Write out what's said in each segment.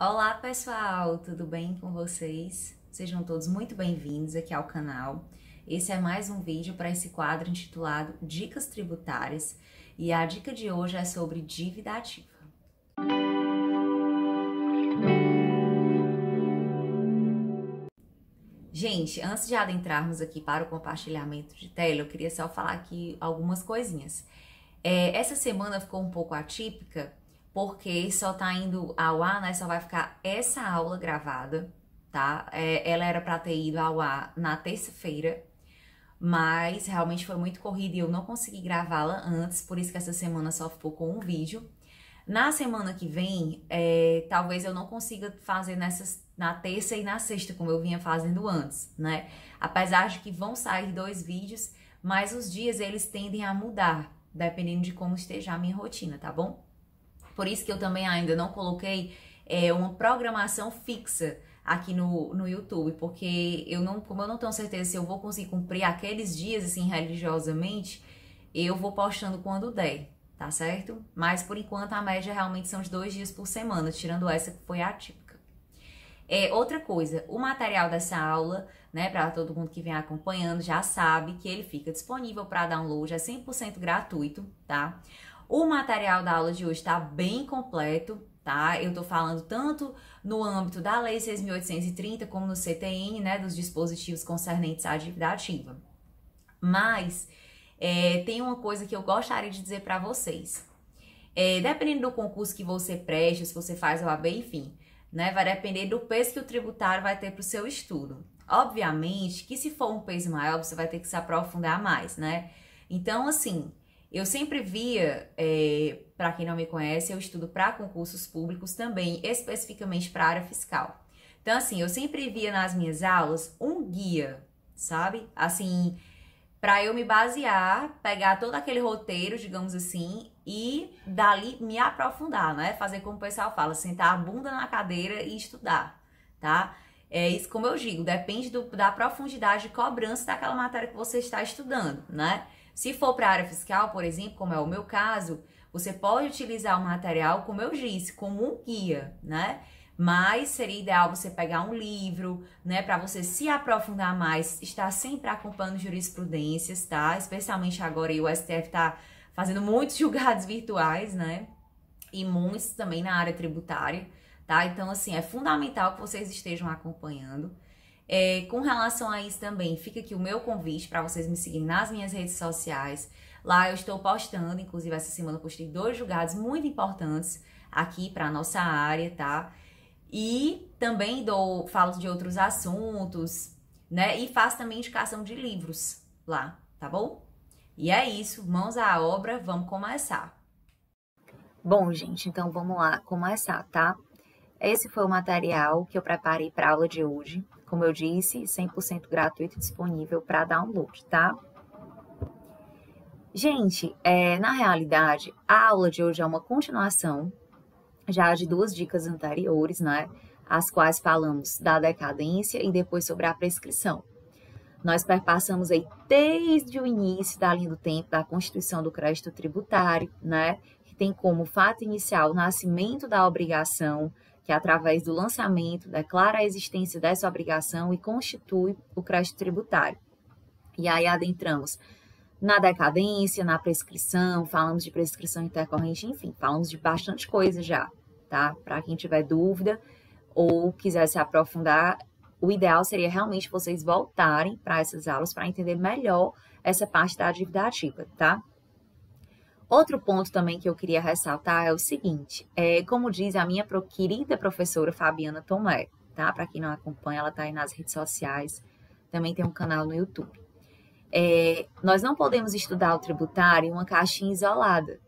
Olá pessoal, tudo bem com vocês? Sejam todos muito bem-vindos aqui ao canal. Esse é mais um vídeo para esse quadro intitulado Dicas Tributárias e a dica de hoje é sobre dívida ativa. Gente, antes de adentrarmos aqui para o compartilhamento de tela, eu queria só falar aqui algumas coisinhas. Essa semana ficou um pouco atípica, porque só tá indo ao ar, né? Só vai ficar essa aula gravada, tá? Ela era para ter ido ao ar na terça-feira, mas realmente foi muito corrida e eu não consegui gravá-la antes, por isso que essa semana só ficou com um vídeo. Na semana que vem, talvez eu não consiga fazer na terça e na sexta, como eu vinha fazendo antes, né? Apesar de que vão sair 2 vídeos, mas os dias eles tendem a mudar, dependendo de como esteja a minha rotina, tá bom? Por isso que eu também ainda não coloquei uma programação fixa aqui no YouTube, porque como eu não tenho certeza se eu vou conseguir cumprir aqueles dias, assim, religiosamente, eu vou postando quando der, tá certo? Mas, por enquanto, a média realmente são de 2 dias por semana, tirando essa que foi atípica. Outra coisa, o material dessa aula, né, para todo mundo que vem acompanhando, já sabe que ele fica disponível para download, é 100% gratuito, tá? O material da aula de hoje está bem completo, tá? Eu tô falando tanto no âmbito da Lei 6.830 como no CTN, né, dos dispositivos concernentes à dívida ativa. Mas tem uma coisa que eu gostaria de dizer para vocês. Dependendo do concurso que você preste, se você faz o AB, enfim, né, vai depender do peso que o tributário vai ter para o seu estudo. Obviamente que se for um peso maior, você vai ter que se aprofundar mais, né? Então, assim, eu sempre via, para quem não me conhece, eu estudo para concursos públicos também, especificamente para a área fiscal. Então, assim, eu sempre via nas minhas aulas um guia, sabe? Assim, para eu me basear, pegar todo aquele roteiro, digamos assim, e dali me aprofundar, né? Fazer como o pessoal fala, sentar a bunda na cadeira e estudar, tá? Isso, como eu digo, depende da profundidade de cobrança daquela matéria que você está estudando, né? Se for para a área fiscal, por exemplo, como é o meu caso, você pode utilizar o material, como eu disse, como um guia, né? Mas seria ideal você pegar um livro, né, para você se aprofundar mais, estar sempre acompanhando jurisprudências, tá? Especialmente agora o STF tá fazendo muitos julgados virtuais, né? E muitos também na área tributária, tá? Então, assim, é fundamental que vocês estejam acompanhando. Com relação a isso também, fica aqui o meu convite para vocês me seguirem nas minhas redes sociais. Lá eu estou postando, inclusive essa semana eu postei 2 julgados muito importantes aqui para nossa área, tá? E também falo de outros assuntos, né? E faço também indicação de livros lá, tá bom? E é isso, mãos à obra, vamos começar. Bom, gente, então vamos lá começar, tá? Esse foi o material que eu preparei para a aula de hoje. Como eu disse, 100% gratuito e disponível para download, tá? Gente, na realidade, a aula de hoje é uma continuação já de 2 dicas anteriores, né? As quais falamos da decadência e depois sobre a prescrição. Nós perpassamos aí desde o início da linha do tempo da Constituição do Crédito Tributário, né? Que tem como fato inicial o nascimento da obrigação, que através do lançamento declara a existência dessa obrigação e constitui o crédito tributário. E aí adentramos na decadência, na prescrição, falamos de prescrição intercorrente, enfim, falamos de bastante coisa já, tá? Para quem tiver dúvida ou quiser se aprofundar, o ideal seria realmente vocês voltarem para essas aulas para entender melhor essa parte da dívida ativa, tá? Outro ponto também que eu queria ressaltar é o seguinte, como diz a minha querida professora Fabiana Tomé, tá? Para quem não acompanha, ela tá aí nas redes sociais, também tem um canal no YouTube. Nós não podemos estudar o tributário em uma caixinha isolada,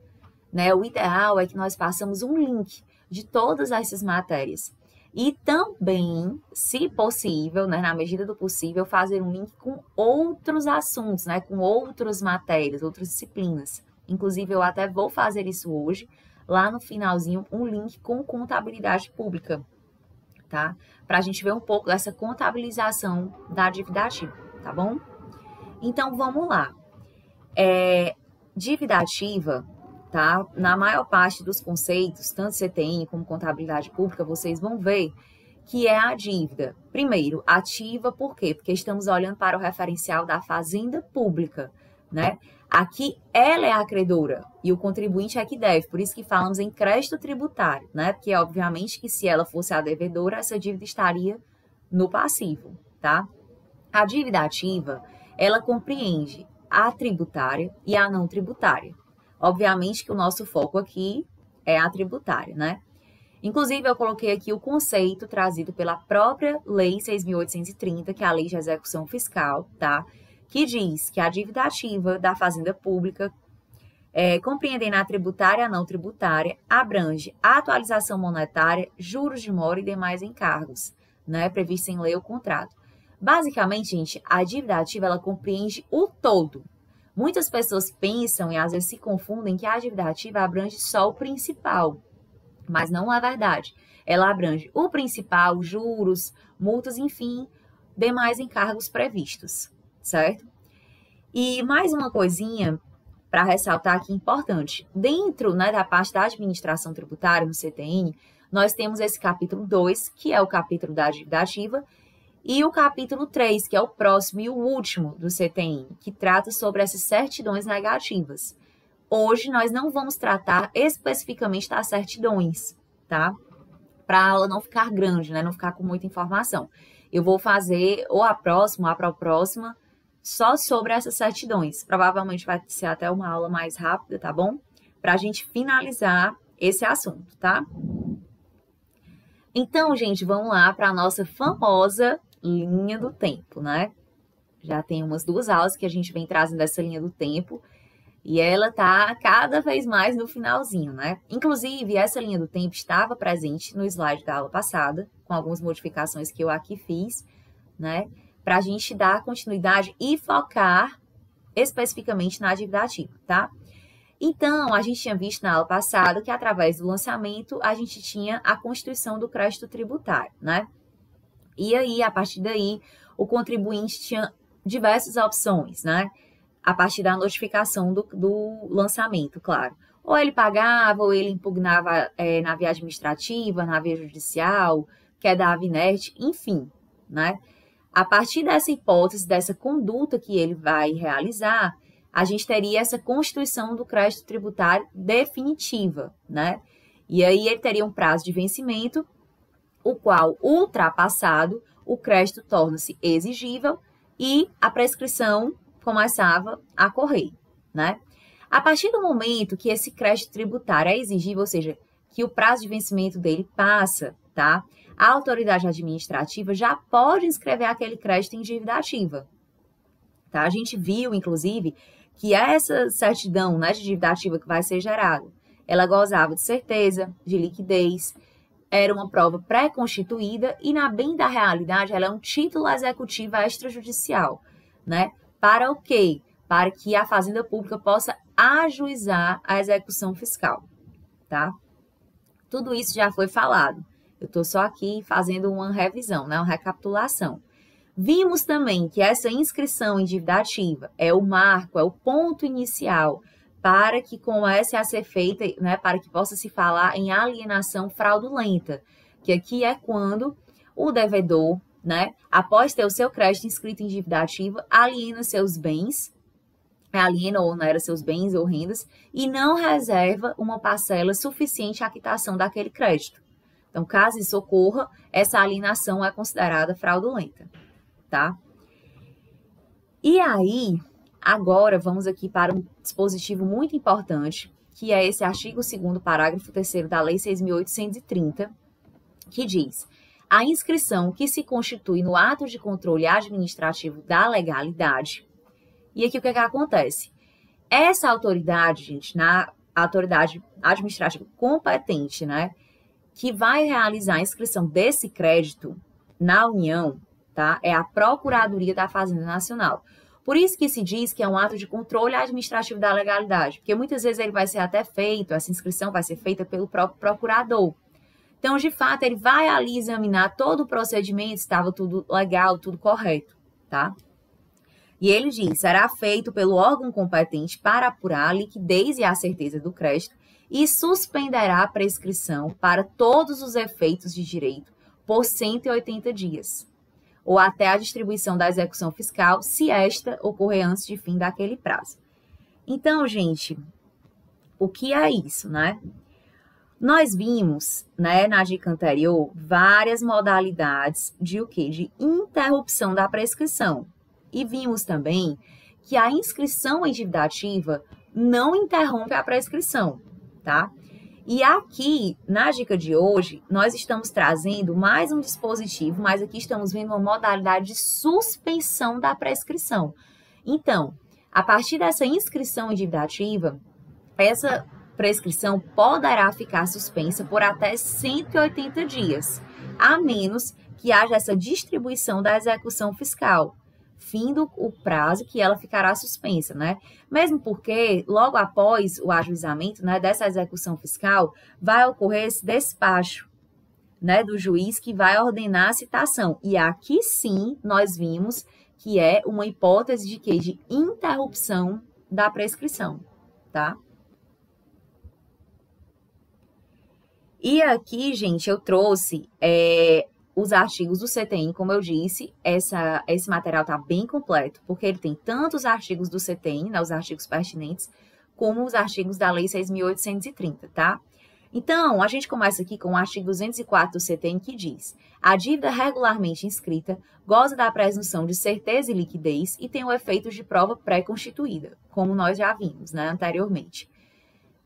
né? O ideal é que nós façamos um link de todas essas matérias. E também, se possível, né, na medida do possível, fazer um link com outros assuntos, né, com outras matérias, outras disciplinas. Inclusive, eu até vou fazer isso hoje, lá no finalzinho, um link com contabilidade pública, tá? Para a gente ver um pouco dessa contabilização da dívida ativa, tá bom? Então, vamos lá. Dívida ativa tá? Na maior parte dos conceitos, tanto CTN como contabilidade pública, vocês vão ver que é a dívida. Primeiro, ativa, por quê? Porque estamos olhando para o referencial da fazenda pública, né? Aqui ela é a credora e o contribuinte é que deve, por isso que falamos em crédito tributário, né? Porque obviamente que se ela fosse a devedora, essa dívida estaria no passivo, tá? A dívida ativa, ela compreende a tributária e a não tributária. Obviamente que o nosso foco aqui é a tributária, né? Inclusive, eu coloquei aqui o conceito trazido pela própria Lei 6.830, que é a Lei de Execução Fiscal, tá? Que diz que a dívida ativa da Fazenda Pública, compreendendo a tributária e a não tributária, abrange a atualização monetária, juros de mora e demais encargos, né? Previsto em lei ou contrato. Basicamente, gente, a dívida ativa, ela compreende o todo. Muitas pessoas pensam e às vezes se confundem que a dívida ativa abrange só o principal. Mas não é verdade. Ela abrange o principal, juros, multas, enfim, demais encargos previstos, certo? E mais uma coisinha para ressaltar aqui importante. Dentro, né, da parte da administração tributária, no CTN, nós temos esse capítulo 2, que é o capítulo da dívida ativa, e o capítulo 3, que é o próximo e o último do CTN, que trata sobre essas certidões negativas. Hoje nós não vamos tratar especificamente das certidões, tá? Para a aula não ficar grande, né? Não ficar com muita informação. Eu vou fazer ou a próxima, só sobre essas certidões. Provavelmente vai ser até uma aula mais rápida, tá bom? Para a gente finalizar esse assunto, tá? Então, gente, vamos lá para a nossa famosa linha do tempo, né? Já tem umas 2 aulas que a gente vem trazendo essa linha do tempo. E ela tá cada vez mais no finalzinho, né? Inclusive, essa linha do tempo estava presente no slide da aula passada, com algumas modificações que eu aqui fiz, né? Para a gente dar continuidade e focar especificamente na dívida ativa, tá? Então, a gente tinha visto na aula passada que através do lançamento a gente tinha a constituição do crédito tributário, né? E aí, a partir daí, o contribuinte tinha diversas opções, né? A partir da notificação do lançamento, claro. Ou ele pagava, ou ele impugnava na via administrativa, na via judicial, quer dar inerte, enfim, né? A partir dessa hipótese, dessa conduta que ele vai realizar, a gente teria essa constituição do crédito tributário definitiva, né? E aí ele teria um prazo de vencimento, o qual, ultrapassado, o crédito torna-se exigível e a prescrição começava a correr, né? A partir do momento que esse crédito tributário é exigível, ou seja, que o prazo de vencimento dele passa, tá? A autoridade administrativa já pode inscrever aquele crédito em dívida ativa, tá? A gente viu, inclusive, que essa certidão, né, de dívida ativa que vai ser gerada, ela gozava de certeza, de liquidez, era uma prova pré-constituída e, na bem da realidade, ela é um título executivo extrajudicial, né? Para o quê? Para que a Fazenda Pública possa ajuizar a execução fiscal, tá? Tudo isso já foi falado. Eu estou só aqui fazendo uma revisão, né? Uma recapitulação. Vimos também que essa inscrição em dívida ativa é o marco, é o ponto inicial para que comece a ser feita, né? Para que possa se falar em alienação fraudulenta, que aqui é quando o devedor, né, após ter o seu crédito inscrito em dívida ativa, aliena seus bens, aliena ou onera seus bens ou rendas e não reserva uma parcela suficiente à quitação daquele crédito. Então, caso isso ocorra, essa alienação é considerada fraudulenta, tá? E aí, agora vamos aqui para um dispositivo muito importante, que é esse artigo 2º, parágrafo 3º da Lei 6.830, que diz: a inscrição que se constitui no ato de controle administrativo da legalidade. E aqui o que acontece? Essa autoridade, gente, na autoridade administrativa competente, né, que vai realizar a inscrição desse crédito na União, tá, é a Procuradoria da Fazenda Nacional. Por isso que se diz que é um ato de controle administrativo da legalidade, porque muitas vezes ele vai ser até feito, essa inscrição vai ser feita pelo próprio procurador. Então, de fato, ele vai ali examinar todo o procedimento, se estava tudo legal, tudo correto, tá? E ele diz, será feito pelo órgão competente para apurar a liquidez e a certeza do crédito e suspenderá a prescrição para todos os efeitos de direito por 180 dias, ou até a distribuição da execução fiscal, se esta ocorrer antes de fim daquele prazo. Então, gente, o que é isso, né? Nós vimos, né, na dica anterior, várias modalidades de o quê? De interrupção da prescrição. E vimos também que a inscrição em dívida ativa não interrompe a prescrição, tá? E aqui, na dica de hoje, nós estamos trazendo mais um dispositivo, mas aqui estamos vendo uma modalidade de suspensão da prescrição. Então, a partir dessa inscrição em dívida ativa, essa prescrição poderá ficar suspensa por até 180 dias, a menos que haja essa distribuição da execução fiscal, findo o prazo que ela ficará suspensa, né? Mesmo porque, logo após o ajuizamento, né, dessa execução fiscal, vai ocorrer esse despacho, né, do juiz que vai ordenar a citação. E aqui sim, nós vimos que é uma hipótese de quê? De interrupção da prescrição, tá? E aqui, gente, eu trouxe os artigos do CTN, como eu disse, esse material está bem completo, porque ele tem tanto os artigos do CTN, né, os artigos pertinentes, como os artigos da Lei 6.830, tá? Então, a gente começa aqui com o artigo 204 do CTN, que diz: a dívida regularmente inscrita goza da presunção de certeza e liquidez e tem o efeito de prova pré-constituída, como nós já vimos, né, anteriormente.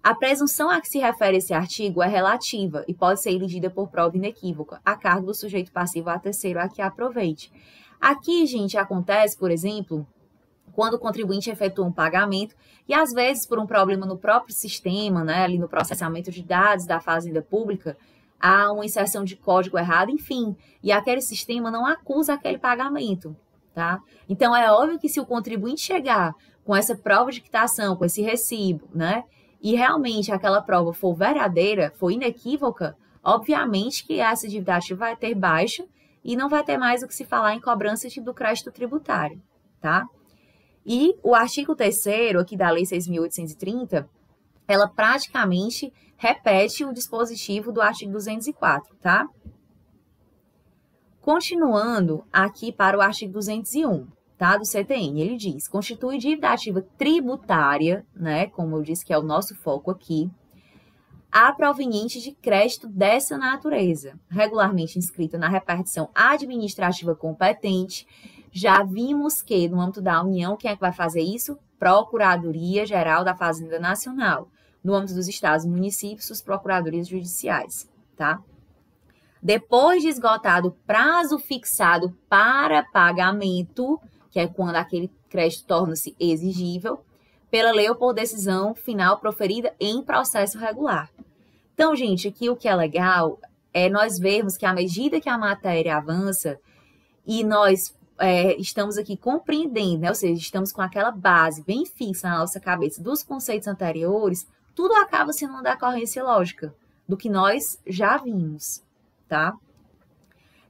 A presunção a que se refere esse artigo é relativa e pode ser elegida por prova inequívoca, a cargo do sujeito passivo a terceiro a que aproveite. Aqui, gente, acontece, por exemplo, quando o contribuinte efetua um pagamento e, às vezes, por um problema no próprio sistema, né, ali no processamento de dados da Fazenda Pública, há uma inserção de código errado, enfim, e aquele sistema não acusa aquele pagamento, tá? Então, é óbvio que se o contribuinte chegar com essa prova de quitação, com esse recibo, né, e realmente aquela prova for verdadeira, for inequívoca, obviamente que essa dívida ativa vai ter baixa e não vai ter mais o que se falar em cobrança do crédito tributário, tá? E o artigo 3º aqui da Lei 6.830, ela praticamente repete o dispositivo do artigo 204, tá? Continuando aqui para o artigo 201. Tá, do CTN, ele diz, constitui dívida ativa tributária, né, como eu disse que é o nosso foco aqui, a proveniente de crédito dessa natureza, regularmente inscrita na repartição administrativa competente. Já vimos que, no âmbito da União, quem é que vai fazer isso? Procuradoria-Geral da Fazenda Nacional. No âmbito dos estados e municípios, os procuradorias judiciais, tá? Depois de esgotado o prazo fixado para pagamento, que é quando aquele crédito torna-se exigível, pela lei ou por decisão final proferida em processo regular. Então, gente, aqui o que é legal é nós vermos que à medida que a matéria avança e nós estamos aqui compreendendo, né, ou seja, estamos com aquela base bem fixa na nossa cabeça dos conceitos anteriores, tudo acaba sendo uma decorrência lógica do que nós já vimos, tá?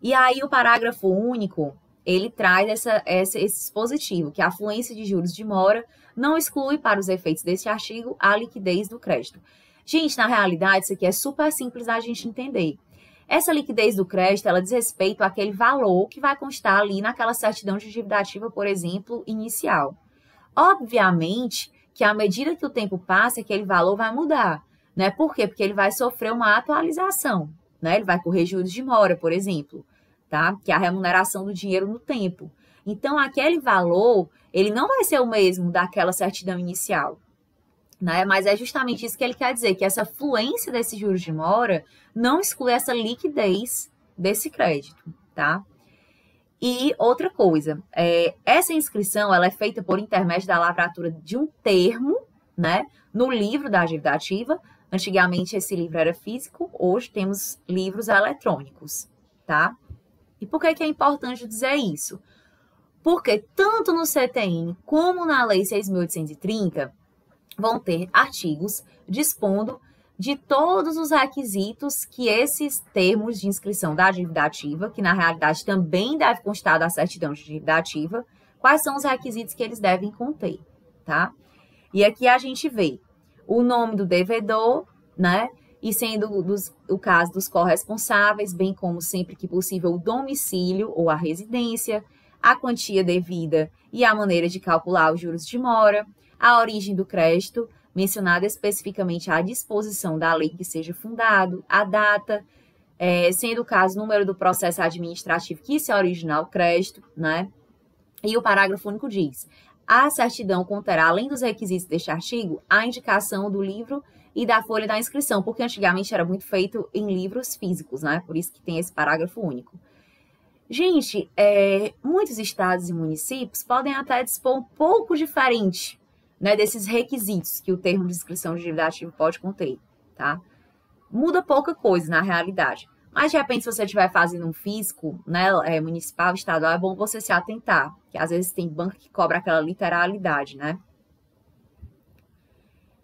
E aí o parágrafo único, ele traz esse dispositivo, que a fluência de juros de mora não exclui para os efeitos deste artigo a liquidez do crédito. Gente, na realidade, isso aqui é super simples da gente entender. Essa liquidez do crédito, ela diz respeito àquele valor que vai constar ali naquela certidão de dívida ativa, por exemplo, inicial. Obviamente que à medida que o tempo passa, aquele valor vai mudar, né? Por quê? Porque ele vai sofrer uma atualização, né? Ele vai correr juros de mora, por exemplo. Tá? Que é a remuneração do dinheiro no tempo. Então, aquele valor, ele não vai ser o mesmo daquela certidão inicial, né? Mas é justamente isso que ele quer dizer, que essa fluência desses juros de mora não exclui essa liquidez desse crédito, tá? E outra coisa, essa inscrição, ela é feita por intermédio da lavratura de um termo, né? No livro da dívida ativa. Antigamente, esse livro era físico, hoje temos livros eletrônicos, tá? E por que é importante dizer isso? Porque tanto no CTN como na Lei 6.830 vão ter artigos dispondo de todos os requisitos que esses termos de inscrição da dívida ativa, que na realidade também deve constar da certidão de dívida ativa, quais são os requisitos que eles devem conter, tá? E aqui a gente vê o nome do devedor, né? E sendo o caso dos corresponsáveis, bem como sempre que possível o domicílio ou a residência, a quantia devida e a maneira de calcular os juros de mora, a origem do crédito, mencionada especificamente à disposição da lei que seja fundado, a data, sendo o caso o número do processo administrativo que se origina o crédito, né? E o parágrafo único diz: a certidão conterá, além dos requisitos deste artigo, a indicação do livro e da folha da inscrição, porque antigamente era muito feito em livros físicos, né? Por isso que tem esse parágrafo único. Gente, muitos estados e municípios podem até dispor um pouco diferente, né, desses requisitos que o termo de inscrição de dívida ativa pode conter, tá? Muda pouca coisa na realidade. Mas, de repente, se você estiver fazendo um físico, né, municipal, estadual, é bom você se atentar, que às vezes tem banco que cobra aquela literalidade, né?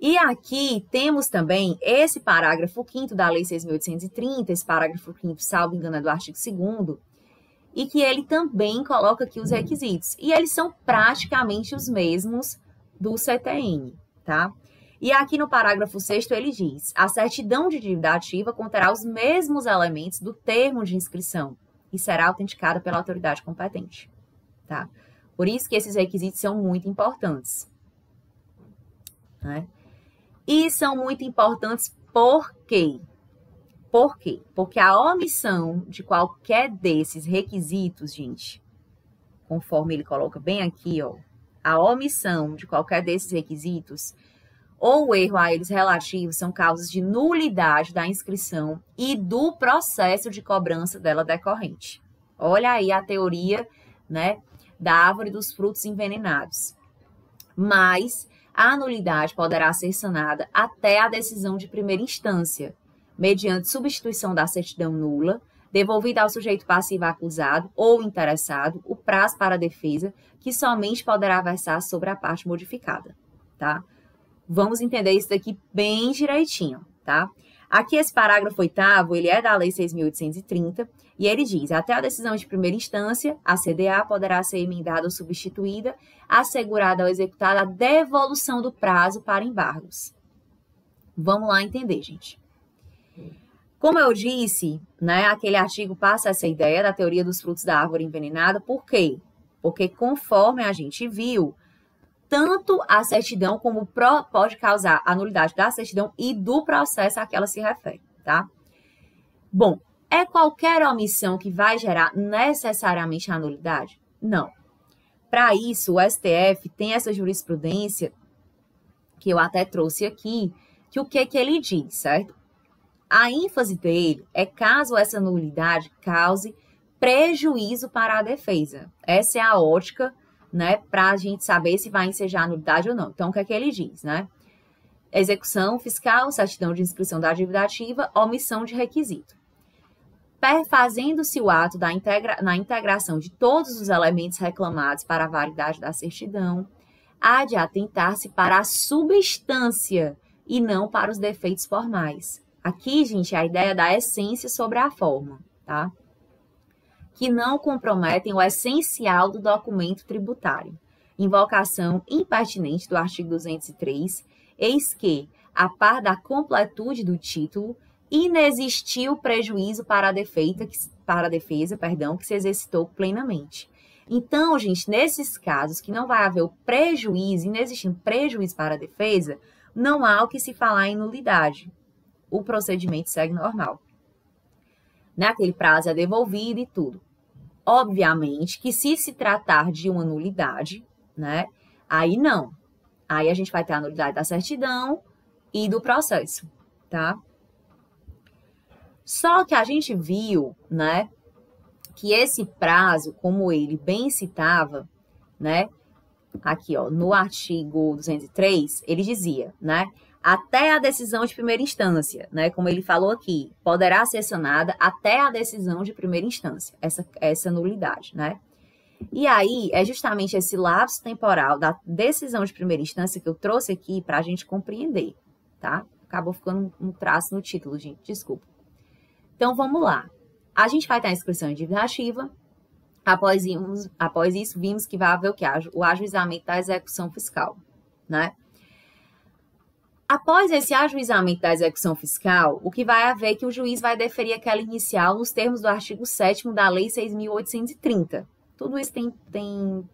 E aqui temos também esse parágrafo 5º da Lei 6.830, esse parágrafo 5º, salvo engano, é do artigo 2º, e que ele também coloca aqui os requisitos. E eles são praticamente os mesmos do CTN, tá? E aqui no parágrafo 6º ele diz: a certidão de dívida ativa conterá os mesmos elementos do termo de inscrição e será autenticada pela autoridade competente, tá? Por isso que esses requisitos são muito importantes, né? E são muito importantes por quê? Por quê? Porque a omissão de qualquer desses requisitos, gente, conforme ele coloca bem aqui, ó, a omissão de qualquer desses requisitos ou o erro a eles relativos são causas de nulidade da inscrição e do processo de cobrança dela decorrente. Olha aí a teoria, né, da árvore dos frutos envenenados. Mas a nulidade poderá ser sanada até a decisão de primeira instância, mediante substituição da certidão nula, devolvida ao sujeito passivo acusado ou interessado o prazo para a defesa, que somente poderá versar sobre a parte modificada, tá? Vamos entender isso daqui bem direitinho, tá? Aqui esse parágrafo 8º, ele é da Lei 6.830, e ele diz: até a decisão de primeira instância, a CDA poderá ser emendada ou substituída, assegurada ou executada a devolução do prazo para embargos. Vamos lá entender, gente. Como eu disse, né, aquele artigo passa essa ideia da teoria dos frutos da árvore envenenada. Por quê? Porque conforme a gente viu, tanto a certidão como pode causar a nulidade da certidão e do processo a que ela se refere, tá? Bom, é qualquer omissão que vai gerar necessariamente a nulidade? Não. Para isso, o STF tem essa jurisprudência que eu até trouxe aqui, que o que ele diz, certo? A ênfase dele é caso essa nulidade cause prejuízo para a defesa. Essa é a ótica, né, para a gente saber se vai ensejar a nulidade ou não. Então, o que é que ele diz, né? Execução fiscal, certidão de inscrição da dívida ativa, omissão de requisito. Perfazendo-se o ato na integração de todos os elementos reclamados para a validade da certidão, há de atentar-se para a substância e não para os defeitos formais. Aqui, gente, é a ideia da essência sobre a forma, tá? Que não comprometem o essencial do documento tributário. Invocação impertinente do artigo 203, eis que, a par da completude do título, inexistiu prejuízo para a defesa, que se exercitou plenamente. Então, gente, nesses casos que não vai haver o prejuízo, inexistindo prejuízo para a defesa, não há o que se falar em nulidade. O procedimento segue normal. Naquele prazo é devolvido e tudo. Obviamente que se tratar de uma nulidade, né, aí não. Aí a gente vai ter a nulidade da certidão e do processo, tá? Só que a gente viu, né, que esse prazo, como ele bem citava, né, aqui, ó, no artigo 203, ele dizia, né, até a decisão de primeira instância, né, como ele falou aqui, poderá ser sanada até a decisão de primeira instância, essa nulidade, né? E aí, é justamente esse lapso temporal da decisão de primeira instância que eu trouxe aqui para a gente compreender, tá? Acabou ficando um traço no título, gente, desculpa. Então, vamos lá. A gente vai ter a inscrição em dívida ativa, Após isso, vimos que vai haver o quê? O ajuizamento da execução fiscal, né? Após esse ajuizamento da execução fiscal, o que vai haver é que o juiz vai deferir aquela inicial nos termos do artigo 7º da Lei 6.830. Tudo isso tem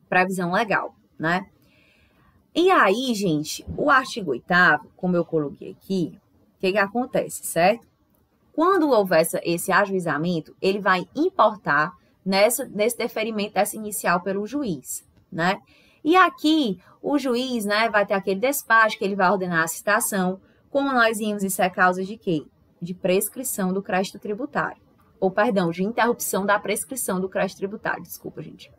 previsão legal, né? E aí, gente, o artigo 8º, como eu coloquei aqui, o que acontece, certo? Quando houver esse ajuizamento, ele vai importar nesse deferimento dessa inicial pelo juiz, né? E aqui, o juiz, né, vai ter aquele despacho que ele vai ordenar a citação, como nós vimos, isso é causa de quê? De prescrição do crédito tributário. Ou, perdão, de interrupção da prescrição do crédito tributário, desculpa, gente.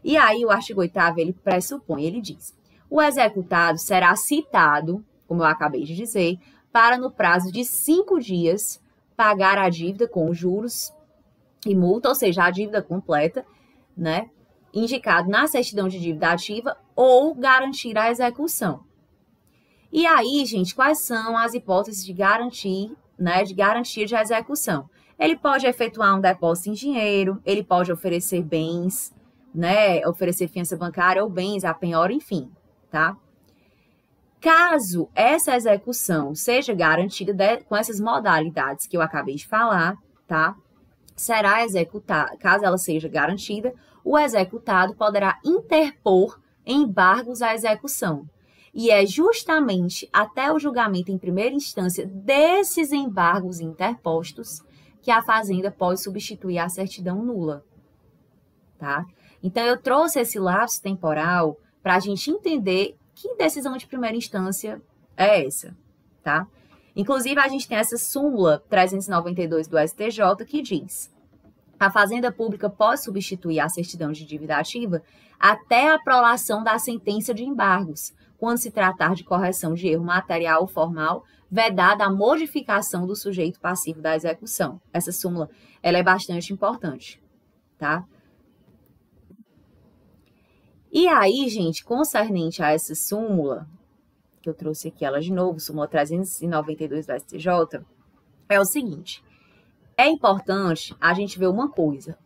E aí, o artigo 8º, ele pressupõe, ele diz, o executado será citado, como eu acabei de dizer, para no prazo de 5 dias pagar a dívida com juros e multa, ou seja, a dívida completa, né, indicado na certidão de dívida ativa ou garantir a execução. E aí, gente, quais são as hipóteses de garantir, né, de garantia de execução? Ele pode efetuar um depósito em dinheiro, ele pode oferecer bens, né, oferecer fiança bancária ou bens, a penhora, enfim, tá? Caso essa execução seja garantida com essas modalidades que eu acabei de falar, tá? Será executada, caso ela seja garantida, o executado poderá interpor embargos à execução. E é justamente até o julgamento em primeira instância desses embargos interpostos que a Fazenda pode substituir a certidão nula, tá? Então, eu trouxe esse lapso temporal para a gente entender que decisão de primeira instância é essa, tá? Inclusive, a gente tem essa súmula 392 do STJ que diz: a Fazenda Pública pode substituir a certidão de dívida ativa até a prolação da sentença de embargos, quando se tratar de correção de erro material ou formal, vedada a modificação do sujeito passivo da execução. Essa súmula, ela é bastante importante, tá? E aí, gente, concernente a essa súmula, que eu trouxe aqui ela de novo, súmula 392 do STJ, é o seguinte: é importante a gente ver uma coisa,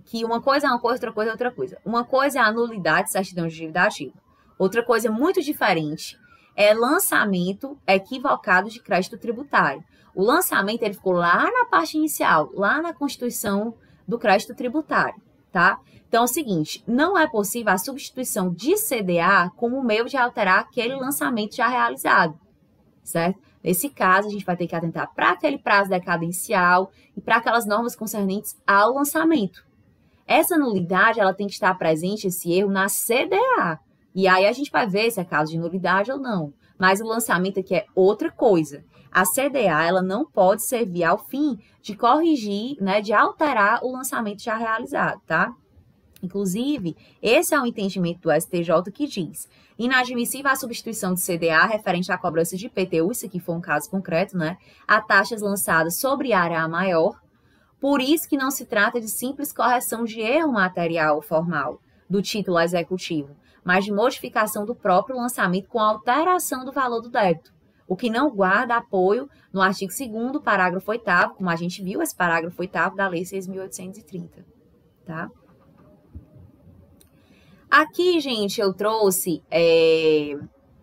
que uma coisa é uma coisa, outra coisa é outra coisa. Uma coisa é a nulidade de certidão de dívida ativa. Outra coisa muito diferente é lançamento equivocado de crédito tributário. O lançamento, ele ficou lá na parte inicial, lá na constituição do crédito tributário, tá? Então, é o seguinte, não é possível a substituição de CDA como meio de alterar aquele lançamento já realizado, certo? Nesse caso, a gente vai ter que atentar para aquele prazo decadencial e para aquelas normas concernentes ao lançamento. Essa nulidade, ela tem que estar presente, esse erro, na CDA. E aí a gente vai ver se é caso de nulidade ou não. Mas o lançamento aqui é outra coisa. A CDA, ela não pode servir ao fim de corrigir, né, de alterar o lançamento já realizado, tá? Inclusive, esse é o entendimento do STJ que diz: inadmissível a substituição de CDA referente à cobrança de IPTU, isso aqui foi um caso concreto, né, a taxas lançadas sobre área maior, por isso que não se trata de simples correção de erro material formal do título executivo, mas de modificação do próprio lançamento com alteração do valor do débito, o que não guarda apoio no artigo 2º, parágrafo 8º, como a gente viu, esse parágrafo 8º da Lei 6.830, tá? Aqui, gente, eu trouxe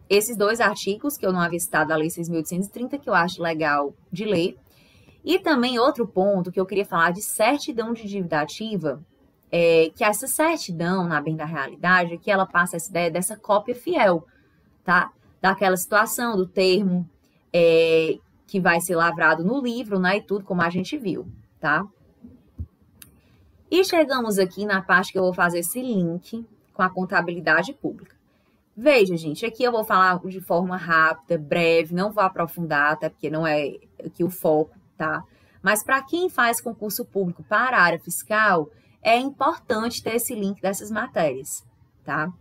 esses dois artigos que eu não havia citado da Lei 6.830, que eu acho legal de ler. E também outro ponto que eu queria falar de certidão de dívida ativa, que essa certidão, na bem da realidade, é que ela passa essa ideia dessa cópia fiel, tá? Daquela situação, do termo que vai ser lavrado no livro, né? E tudo como a gente viu, tá? E chegamos aqui na parte que eu vou fazer esse link com a contabilidade pública. Veja, gente, aqui eu vou falar de forma rápida, breve, não vou aprofundar, até porque não é aqui o foco, tá? Mas para quem faz concurso público para a área fiscal, é importante ter esse link dessas matérias, tá?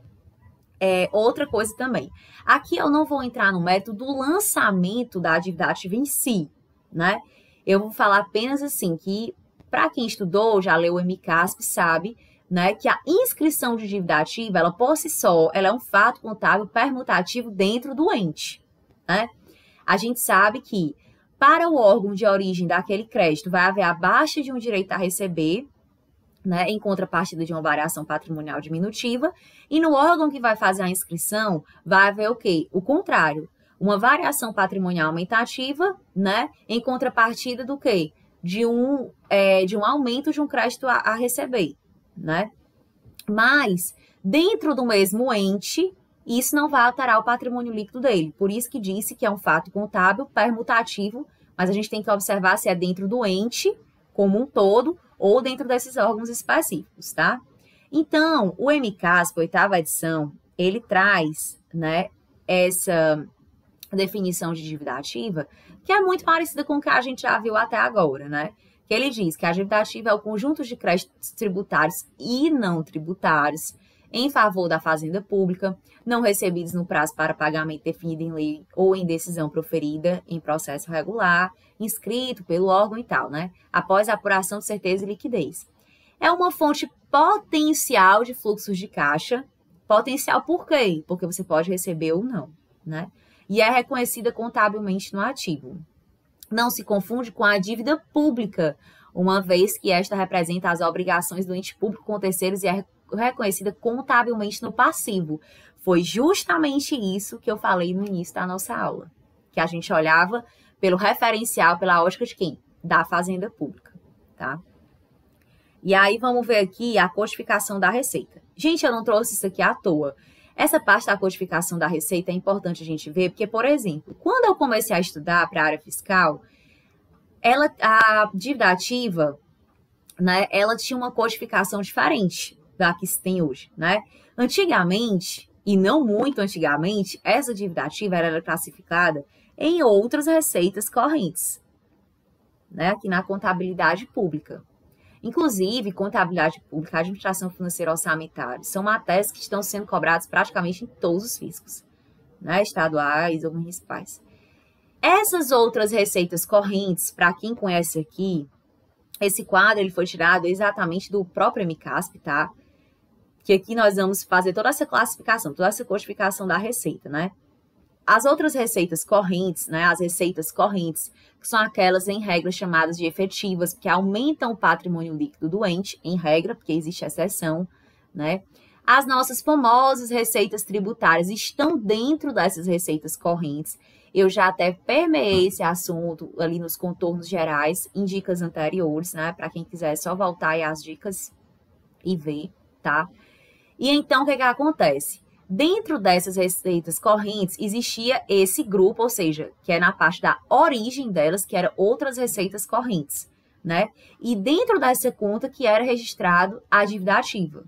Outra coisa também, aqui eu não vou entrar no mérito do lançamento da dívida ativa em si, né? Eu vou falar apenas assim, que para quem estudou, já leu o MCASP, sabe, né, que a inscrição de dívida ativa, ela por si só, ela é um fato contábil permutativo dentro do ente, né? A gente sabe que para o órgão de origem daquele crédito vai haver a baixa de um direito a receber, né, em contrapartida de uma variação patrimonial diminutiva, e no órgão que vai fazer a inscrição, vai haver o quê? O contrário, uma variação patrimonial aumentativa, né, em contrapartida do quê? De um aumento de um crédito a receber, né? Mas, dentro do mesmo ente, isso não vai alterar o patrimônio líquido dele. Por isso que disse que é um fato contábil permutativo, mas a gente tem que observar se é dentro do ente como um todo ou dentro desses órgãos específicos, tá? Então, o MCASP, oitava edição, ele traz, né, essa definição de dívida ativa, que é muito parecida com o que a gente já viu até agora, né? Que ele diz que a dívida ativa é o conjunto de créditos tributários e não tributários em favor da fazenda pública, não recebidos no prazo para pagamento definido em lei ou em decisão proferida em processo regular, inscrito pelo órgão e tal, né? Após a apuração de certeza e liquidez. É uma fonte potencial de fluxos de caixa. Potencial por quê? Porque você pode receber ou não, né? E é reconhecida contabilmente no ativo. Não se confunde com a dívida pública, uma vez que esta representa as obrigações do ente público com terceiros e é reconhecida contabilmente no passivo. Foi justamente isso que eu falei no início da nossa aula, que a gente olhava pelo referencial, pela ótica de quem? Da fazenda pública, tá? E aí vamos ver aqui a codificação da receita. Gente, eu não trouxe isso aqui à toa. Essa parte da codificação da receita é importante a gente ver, porque, por exemplo, quando eu comecei a estudar para a área fiscal, a dívida ativa, né, ela tinha uma codificação diferente da que se tem hoje, né? Antigamente, e não muito antigamente, essa dívida ativa era classificada em outras receitas correntes, né, aqui na contabilidade pública. Inclusive, contabilidade pública, administração financeira orçamentária, são matérias que estão sendo cobradas praticamente em todos os fiscos, né, estaduais ou municipais. Essas outras receitas correntes, para quem conhece aqui, esse quadro ele foi tirado exatamente do próprio MCASP, tá? Que aqui nós vamos fazer toda essa classificação, toda essa codificação da receita, né? As outras receitas correntes, né, as receitas correntes, que são aquelas em regra chamadas de efetivas, que aumentam o patrimônio líquido do ente, em regra, porque existe exceção, né? As nossas famosas receitas tributárias estão dentro dessas receitas correntes. Eu já até permeei esse assunto ali nos contornos gerais, em dicas anteriores, né? Para quem quiser só voltar aí às dicas e ver, tá? E então, o que acontece? Dentro dessas receitas correntes, existia esse grupo, ou seja, que é na parte da origem delas, que eram outras receitas correntes, né? E dentro dessa conta que era registrado a dívida ativa.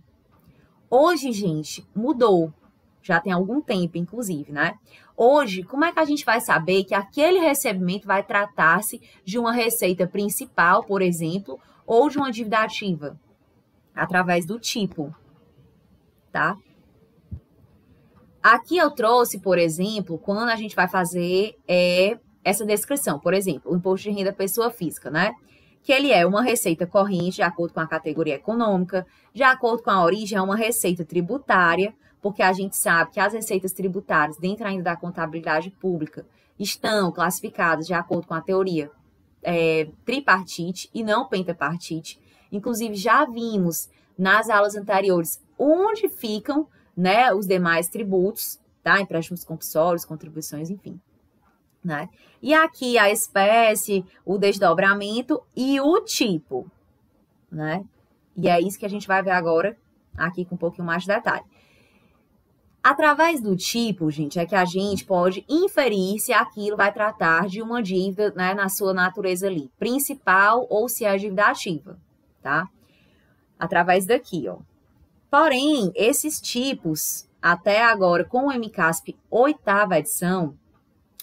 Hoje, gente, mudou. Já tem algum tempo, inclusive, né? Hoje, como é que a gente vai saber que aquele recebimento vai tratar-se de uma receita principal, por exemplo, ou de uma dívida ativa? Através do tipo, tá? Aqui eu trouxe, por exemplo, quando a gente vai fazer essa descrição, por exemplo, o imposto de renda pessoa física, né? Que ele é uma receita corrente de acordo com a categoria econômica, de acordo com a origem, é uma receita tributária, porque a gente sabe que as receitas tributárias, dentro ainda da contabilidade pública, estão classificadas de acordo com a teoria tripartite e não pentapartite. Inclusive, já vimos nas aulas anteriores onde ficam, né, os demais tributos, tá? Empréstimos compulsórios, contribuições, enfim, né? E aqui a espécie, o desdobramento e o tipo, né? E é isso que a gente vai ver agora, aqui com um pouquinho mais de detalhe. Através do tipo, gente, é que a gente pode inferir se aquilo vai tratar de uma dívida, né, na sua natureza ali, principal ou se é dívida ativa, tá? Através daqui, ó. Porém, esses tipos, até agora, com o MCASP oitava edição,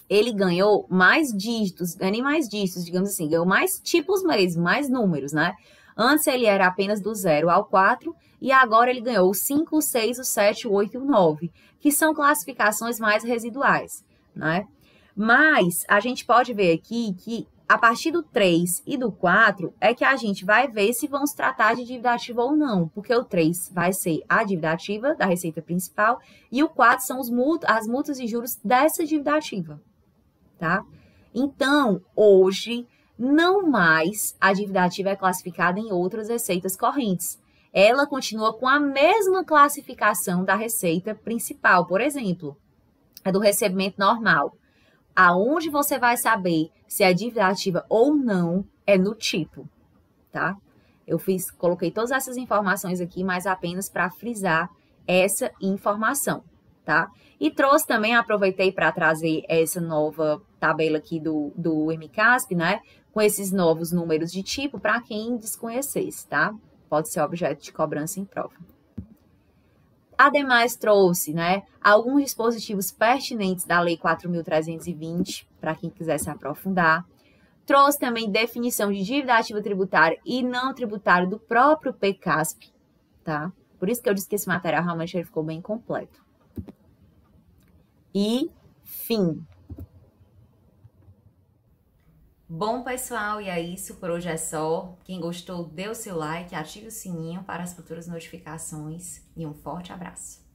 ele ganhou mais dígitos, nem mais dígitos, digamos assim, ganhou mais tipos mesmo, mais números, né? Antes ele era apenas do 0 ao 4, e agora ele ganhou o 5, o 6, o 7, o 8 e o 9, que são classificações mais residuais, né? Mas a gente pode ver aqui que a partir do 3 e do 4 é que a gente vai ver se vão se tratar de dívida ativa ou não, porque o 3 vai ser a dívida ativa da receita principal e o 4 são as multas e juros dessa dívida ativa, tá? Então, hoje, não mais a dívida ativa é classificada em outras receitas correntes. ela continua com a mesma classificação da receita principal. Por exemplo, a do recebimento normal. Aonde você vai saber se é dívida ativa ou não é no tipo, tá? Coloquei todas essas informações aqui, mas apenas para frisar essa informação, tá? E trouxe também, aproveitei para trazer essa nova tabela aqui do MCASP, né? Com esses novos números de tipo, para quem desconhecesse, tá? Pode ser objeto de cobrança em prova. Ademais, trouxe, né, alguns dispositivos pertinentes da Lei 4.320, para quem quiser se aprofundar. Trouxe também definição de dívida ativa tributária e não tributária do próprio PCASP, tá? Por isso que eu disse que esse material realmente ele ficou bem completo. E fim. Bom, pessoal, e é isso. Por hoje é só. Quem gostou, dê o seu like, ative o sininho para as futuras notificações e um forte abraço.